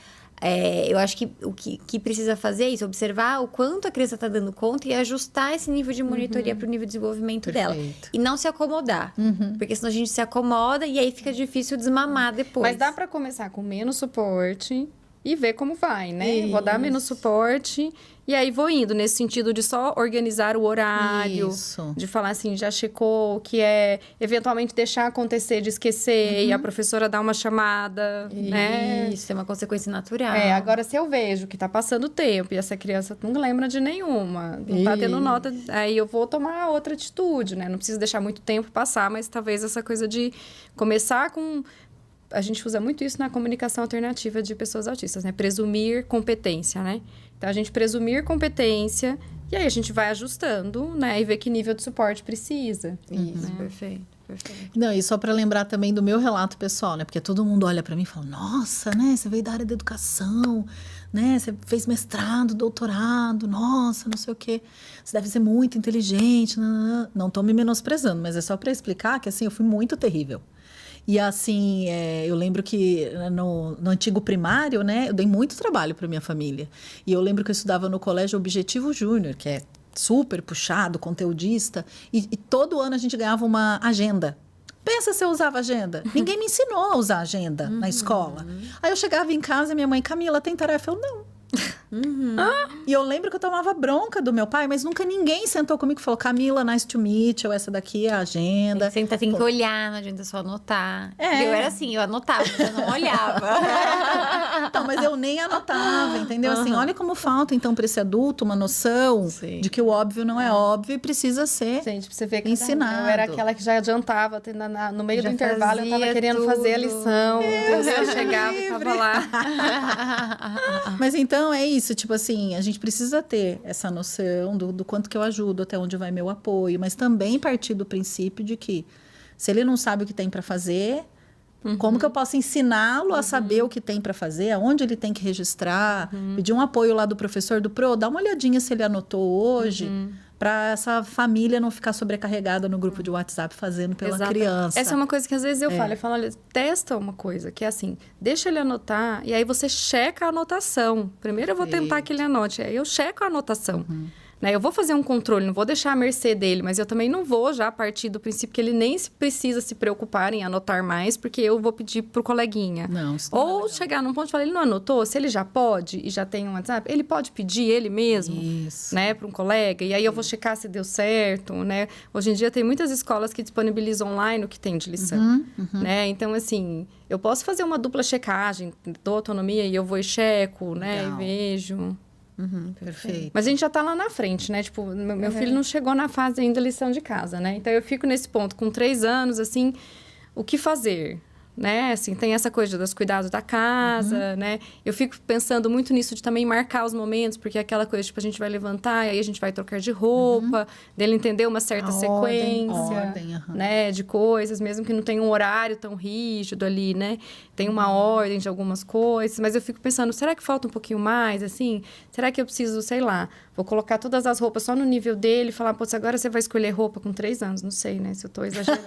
eu acho que o que precisa fazer é isso, observar o quanto a criança está dando conta e ajustar esse nível de monitoria para o nível de desenvolvimento dela. E não se acomodar. Porque senão a gente se acomoda e aí fica difícil desmamar depois. Mas dá para começar com menos suporte e ver como vai, né? Vou dar menos suporte e aí vou indo nesse sentido de só organizar o horário. De falar assim, já checou, que é eventualmente deixar acontecer de esquecer e a professora dar uma chamada, né? Isso, é uma consequência natural. Agora se eu vejo que tá passando tempo e essa criança não lembra de nenhuma, não tá tendo nota, aí eu vou tomar outra atitude, né? Não preciso deixar muito tempo passar, mas talvez essa coisa de começar com... A gente usa muito isso na comunicação alternativa de pessoas autistas, né? Presumir competência, né? Então, a gente presumir competência e aí a gente vai ajustando, né? E ver que nível de suporte precisa. Isso, perfeito. Não, e só para lembrar também do meu relato pessoal, né? Porque todo mundo olha para mim e fala, nossa, né? Você veio da área da educação, né? Você fez mestrado, doutorado, nossa, não sei o quê. Você deve ser muito inteligente. Não tô me menosprezando, mas é só para explicar que, assim, eu fui muito terrível. E assim, eu lembro que no antigo primário, né, eu dei muito trabalho para minha família. E eu lembro que eu estudava no Colégio Objetivo Júnior, que é super puxado, conteudista. E todo ano a gente ganhava uma agenda. Pensa se eu usava agenda. Ninguém me ensinou a usar agenda na escola. Aí eu chegava em casa e minha mãe, Camila, tem tarefa? Eu, não. E eu lembro que eu tomava bronca do meu pai, mas nunca ninguém sentou comigo e falou, Camila, nice to meet you, essa daqui é a agenda. Tem que olhar, não adianta só anotar. Eu era assim, eu anotava, mas eu não olhava. Então, mas eu nem anotava, entendeu? Assim, olha como falta, então, para esse adulto uma noção de que o óbvio não é óbvio e precisa ser Gente, pra você ver que ensinado. Eu era aquela que já adiantava, no meio do intervalo eu tava querendo fazer a lição. Eu chegava e tava lá. Mas então, é isso, tipo assim, a gente precisa ter essa noção do quanto que eu ajudo, até onde vai meu apoio, mas também partir do princípio de que se ele não sabe o que tem para fazer, como que eu posso ensiná-lo a saber o que tem para fazer, aonde ele tem que registrar, pedir um apoio lá do professor do PRO, dá uma olhadinha se ele anotou hoje, para essa família não ficar sobrecarregada no grupo de WhatsApp fazendo pela criança. Essa é uma coisa que às vezes eu falo, olha, testa uma coisa, que é assim, deixa ele anotar, e aí você checa a anotação. Primeiro eu vou tentar que ele anote, aí eu checo a anotação. Né? Eu vou fazer um controle, não vou deixar à mercê dele, mas eu também não vou já partir do princípio que ele nem precisa se preocupar em anotar mais, porque eu vou pedir pro coleguinha. Não, isso não Ou chegar num ponto de falar, ele não anotou, se ele já pode e já tem um WhatsApp, ele pode pedir ele mesmo, né, para um colega, e aí eu vou checar se deu certo, né? Hoje em dia tem muitas escolas que disponibilizam online o que tem de lição, né? Então, assim, eu posso fazer uma dupla checagem, dou autonomia e eu vou e checo, né, e vejo. Perfeito. Mas a gente já tá lá na frente, né? Tipo, meu filho não chegou na fase ainda lição de casa, né? Então, eu fico nesse ponto, com 3 anos, assim, o que fazer? Né? Assim, tem essa coisa dos cuidados da casa, né? Eu fico pensando muito nisso de também marcar os momentos, porque é aquela coisa, tipo, a gente vai levantar e aí a gente vai trocar de roupa, dele entender uma certa sequência, né? De coisas, mesmo que não tenha um horário tão rígido ali, né? Tem uma ordem de algumas coisas, mas eu fico pensando, será que falta um pouquinho mais, assim? Será que eu preciso, sei lá, vou colocar todas as roupas só no nível dele e falar, pô, agora você vai escolher roupa com 3 anos, não sei, né? Se eu tô exagerando.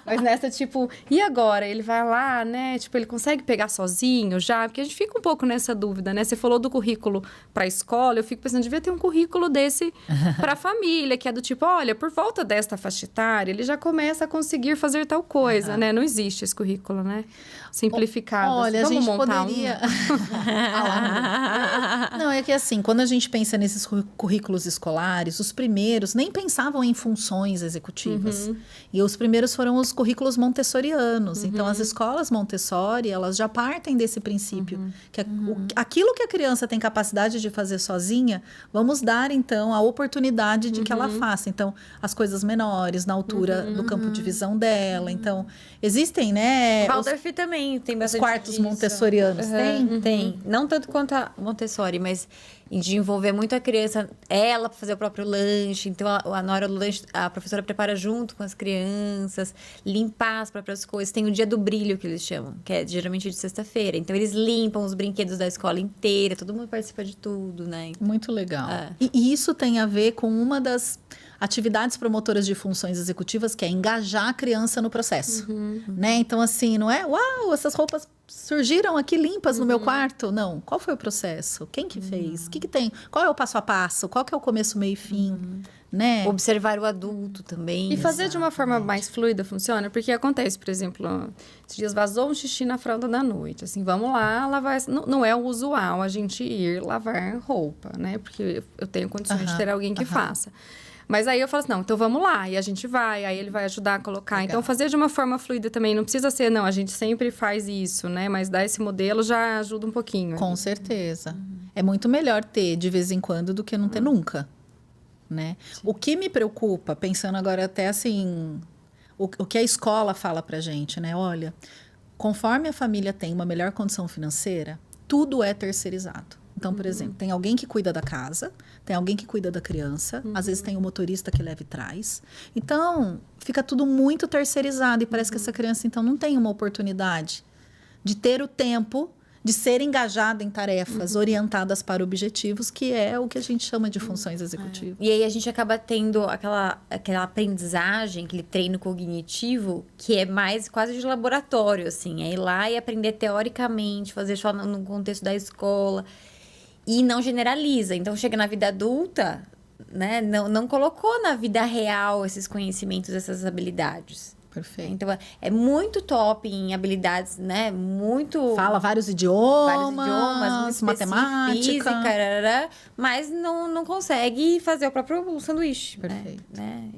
Mas nessa, tipo, e agora? Ele vai lá, né? Tipo, ele consegue pegar sozinho já? Porque a gente fica um pouco nessa dúvida, né? Você falou do currículo para a escola, eu fico pensando, devia ter um currículo desse para a família, que é do tipo, olha, por volta desta faixa etária, ele já começa a conseguir fazer tal coisa, né? Não existe esse currículo, né? Simplificado. Olha, assim. a gente poderia... Não, é que assim, quando a gente pensa nesses currículos escolares, os primeiros nem pensavam em funções executivas. E os primeiros foram os currículos montessorianos. Então, as escolas Montessori, elas já partem desse princípio. Que aquilo que a criança tem capacidade de fazer sozinha, vamos dar, então, a oportunidade de que ela faça. Então, as coisas menores, na altura do campo de visão dela. Então, existem, né... Waldorf também tem bastante os quartos disso. montessorianos, tem? Tem. Não tanto quanto a Montessori, mas de envolver muito a criança, ela para fazer o próprio lanche. Então, na hora do lanche, a professora prepara junto com as crianças, limpar as próprias coisas. Tem o dia do brilho, que eles chamam, que é geralmente de sexta-feira. Então, eles limpam os brinquedos da escola inteira, todo mundo participa de tudo, né? Muito legal. E isso tem a ver com uma das atividades promotoras de funções executivas, que é engajar a criança no processo, né? Então, assim, não é, uau, essas roupas surgiram aqui limpas no meu quarto. Não, qual foi o processo? Quem que fez? O que tem? Qual é o passo a passo? Qual que é o começo, meio e fim? Né? Observar o adulto também. E fazer de uma forma mais fluida funciona? Porque acontece, por exemplo, esses dias vazou um xixi na fralda da noite. Assim, vamos lá lavar. Não é o usual a gente ir lavar roupa, né? Porque eu tenho condições de ter alguém que faça. Mas aí eu falo assim, não, então vamos lá. E a gente vai, aí ele vai ajudar a colocar. Legal. Então, fazer de uma forma fluida também. Não precisa ser, não, a gente sempre faz isso, né? Mas dar esse modelo já ajuda um pouquinho. Com certeza. É muito melhor ter de vez em quando do que não ter nunca, né? O que me preocupa, pensando agora até assim... O que a escola fala pra gente, né? Olha, conforme a família tem uma melhor condição financeira, tudo é terceirizado. Então, por exemplo, tem alguém que cuida da casa, tem alguém que cuida da criança, às vezes tem um motorista que leva e traz. Então, fica tudo muito terceirizado e parece que essa criança, então, não tem uma oportunidade de ter o tempo de ser engajada em tarefas orientadas para objetivos, que é o que a gente chama de funções executivas. E aí a gente acaba tendo aquela aprendizagem, aquele treino cognitivo, que é mais quase de laboratório, assim. É ir lá e aprender teoricamente, fazer só no contexto da escola. E não generaliza. Então, chega na vida adulta, né? Não colocou na vida real esses conhecimentos, essas habilidades. Perfeito. Então, é muito top em habilidades, né? Muito... Fala vários idiomas, muito matemática. Física, mas não consegue fazer o próprio sanduíche. Perfeito. Né?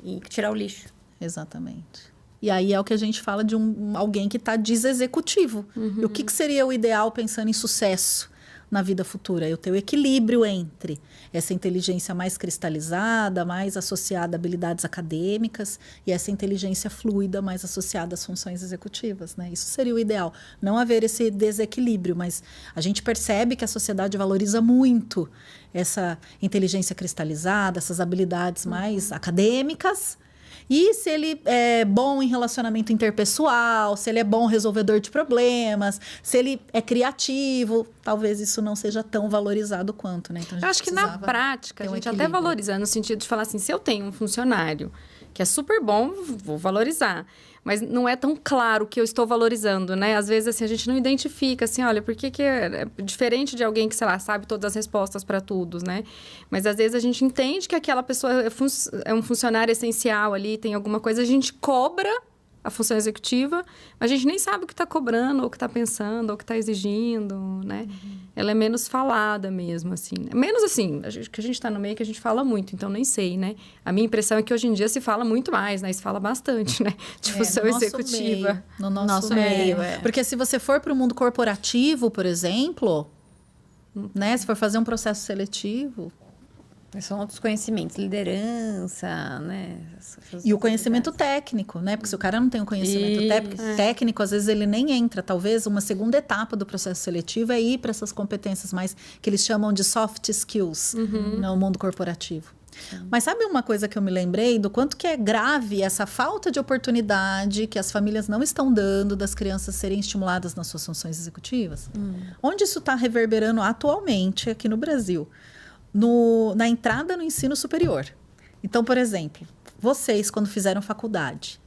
E tirar o lixo. Exatamente. E aí é o que a gente fala de alguém que está desexecutivo. E o que seria o ideal pensando em sucesso na vida futura? Eu ter o equilíbrio entre essa inteligência mais cristalizada, mais associada a habilidades acadêmicas, e essa inteligência fluida, mais associada às funções executivas, né? Isso seria o ideal. Não haver esse desequilíbrio, mas a gente percebe que a sociedade valoriza muito essa inteligência cristalizada, essas habilidades mais acadêmicas. E se ele é bom em relacionamento interpessoal, se ele é bom resolvedor de problemas, se ele é criativo, talvez isso não seja tão valorizado quanto, né? Então, eu acho que na prática, a gente até valoriza, no sentido de falar assim, se eu tenho um funcionário que é super bom, vou valorizar. Mas não é tão claro que eu estou valorizando, né? Às vezes, assim, a gente não identifica, assim, olha, por que é diferente de alguém que, sei lá, sabe todas as respostas para tudo, né? Mas, às vezes, a gente entende que aquela pessoa é um funcionário essencial ali, tem alguma coisa, a gente cobra a função executiva, mas a gente nem sabe o que está cobrando, ou o que está pensando, ou o que está exigindo, né? Ela é menos falada mesmo, assim. Menos assim, que a gente está no meio que a gente fala muito, então nem sei, né? A minha impressão é que hoje em dia se fala muito mais, né? Se fala bastante, né? De função executiva. No nosso meio. Porque se você for para o mundo corporativo, por exemplo, né? Se for fazer um processo seletivo... São outros conhecimentos, liderança, né? E o conhecimento técnico, né? Porque se o cara não tem o conhecimento técnico, às vezes ele nem entra. Talvez uma segunda etapa do processo seletivo é ir para essas competências mais que eles chamam de soft skills no mundo corporativo. Mas sabe uma coisa que eu me lembrei do quanto que é grave essa falta de oportunidade que as famílias não estão dando das crianças serem estimuladas nas suas funções executivas? Onde isso está reverberando atualmente aqui no Brasil? Na entrada no ensino superior. Então, por exemplo, vocês, quando fizeram faculdade,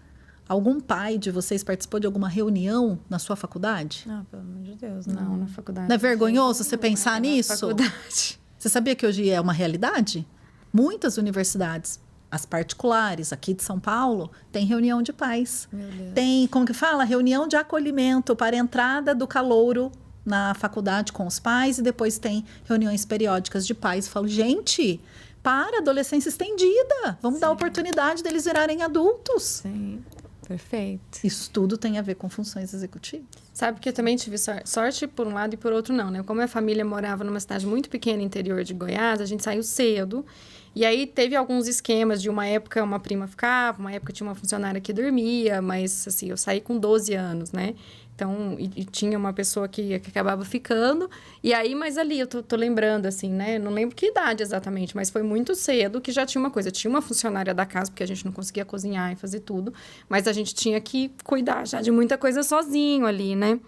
algum pai de vocês participou de alguma reunião na sua faculdade? Não, pelo amor de Deus, Não, na faculdade. Não é vergonhoso você pensar nisso? Faculdade. Você sabia que hoje é uma realidade? Muitas universidades, as particulares aqui de São Paulo, têm reunião de pais. Meu Deus. Tem, como que fala? Reunião de acolhimento para a entrada do calouro na faculdade com os pais, e depois tem reuniões periódicas de pais. Falo, gente, para, adolescência estendida. Vamos dar oportunidade deles virarem adultos. Sim, perfeito. Isso tudo tem a ver com funções executivas. Sabe que eu também tive sorte por um lado e por outro não, né? Como a família morava numa cidade muito pequena, interior de Goiás, a gente saiu cedo. E aí teve alguns esquemas de uma época uma prima ficava, uma época tinha uma funcionária que dormia, mas assim, eu saí com 12 anos, né? Então, e tinha uma pessoa que acabava ficando. E aí, mas ali, eu tô lembrando, assim, né? Não lembro que idade exatamente, mas foi muito cedo que já tinha uma coisa. Tinha uma funcionária da casa, porque a gente não conseguia cozinhar e fazer tudo. Mas a gente tinha que cuidar já de muita coisa sozinho ali, né?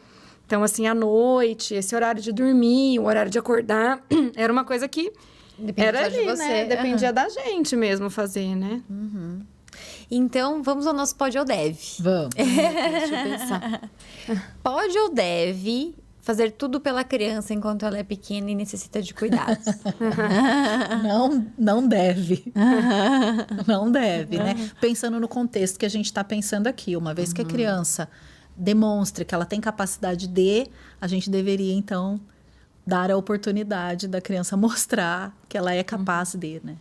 Então, assim, à noite, esse horário de dormir, o horário de acordar, era uma coisa que era só de ali, você. né? Dependia da gente mesmo fazer, né? Então, vamos ao nosso pode ou deve. Vamos. Deixa eu pensar. Pode ou deve fazer tudo pela criança enquanto ela é pequena e necessita de cuidados? Não deve. Não deve, né? Pensando no contexto que a gente está pensando aqui. Uma vez que a criança demonstre que ela tem capacidade de, a gente deveria, então, dar a oportunidade da criança mostrar que ela é capaz de, né?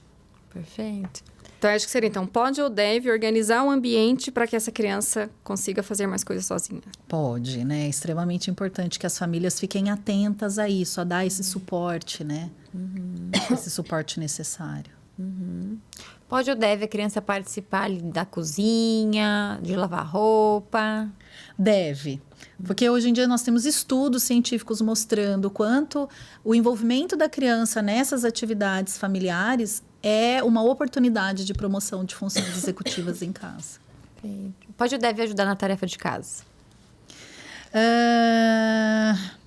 Perfeito. Então, acho que seria, então, pode ou deve organizar o ambiente para que essa criança consiga fazer mais coisas sozinha. Pode, né? É extremamente importante que as famílias fiquem atentas a isso, a dar esse suporte, né? Esse suporte necessário. Pode ou deve a criança participar ali da cozinha, de lavar roupa? Deve. Porque hoje em dia nós temos estudos científicos mostrando o quanto o envolvimento da criança nessas atividades familiares é uma oportunidade de promoção de funções executivas em casa. Pode ou deve ajudar na tarefa de casa?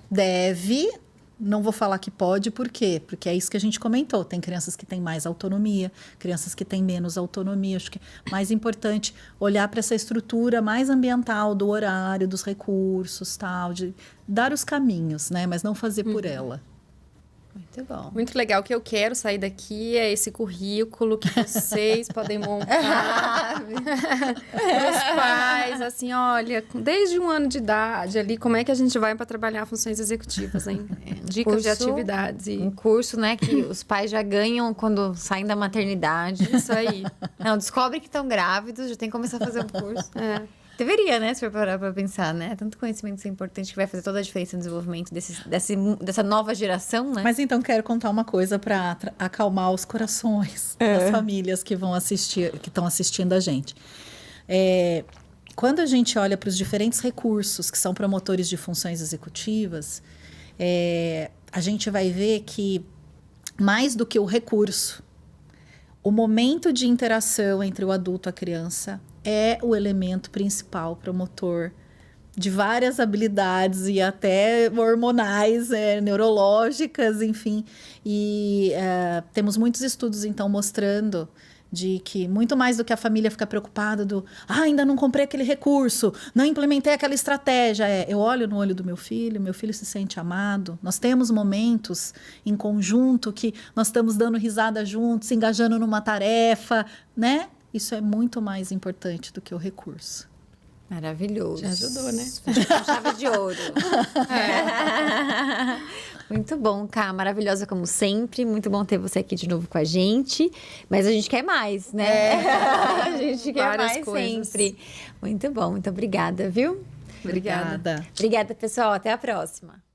Deve. Não vou falar que pode, por quê? Porque é isso que a gente comentou. Tem crianças que têm mais autonomia, crianças que têm menos autonomia. Acho que é mais importante olhar para essa estrutura mais ambiental do horário, dos recursos, tal, de dar os caminhos, né? Mas não fazer por ela. Muito bom. Muito legal. O que eu quero sair daqui é esse currículo que vocês podem montar para os pais. Assim, olha, desde 1 ano de idade ali, como é que a gente vai para trabalhar funções executivas, hein? Dicas de atividades. Um curso, né, que os pais já ganham quando saem da maternidade. Isso aí. Não, descobre que estão grávidos, já tem que começar a fazer um curso. Deveria, né? Se for parar pra pensar, né? Tanto conhecimento é importante que vai fazer toda a diferença no desenvolvimento dessa nova geração, né? Mas então quero contar uma coisa para acalmar os corações das famílias que vão assistir, que estão assistindo a gente. Quando a gente olha para os diferentes recursos que são promotores de funções executivas, a gente vai ver que mais do que o recurso, o momento de interação entre o adulto e a criança é o elemento principal promotor de várias habilidades e até hormonais, neurológicas, enfim. E temos muitos estudos, então, mostrando de que muito mais do que a família ficar preocupada ainda não comprei aquele recurso, não implementei aquela estratégia. Eu olho no olho do meu filho se sente amado. Nós temos momentos em conjunto que nós estamos dando risada juntos, se engajando numa tarefa, né? Isso é muito mais importante do que o recurso. Maravilhoso. Já ajudou, né? Com chave de ouro. Muito bom, Ká. Maravilhosa como sempre. Muito bom ter você aqui de novo com a gente. Mas a gente quer mais, né? A gente quer várias mais coisas. sempre. Muito bom. Muito obrigada, viu? Obrigada. Obrigada, pessoal. Até a próxima.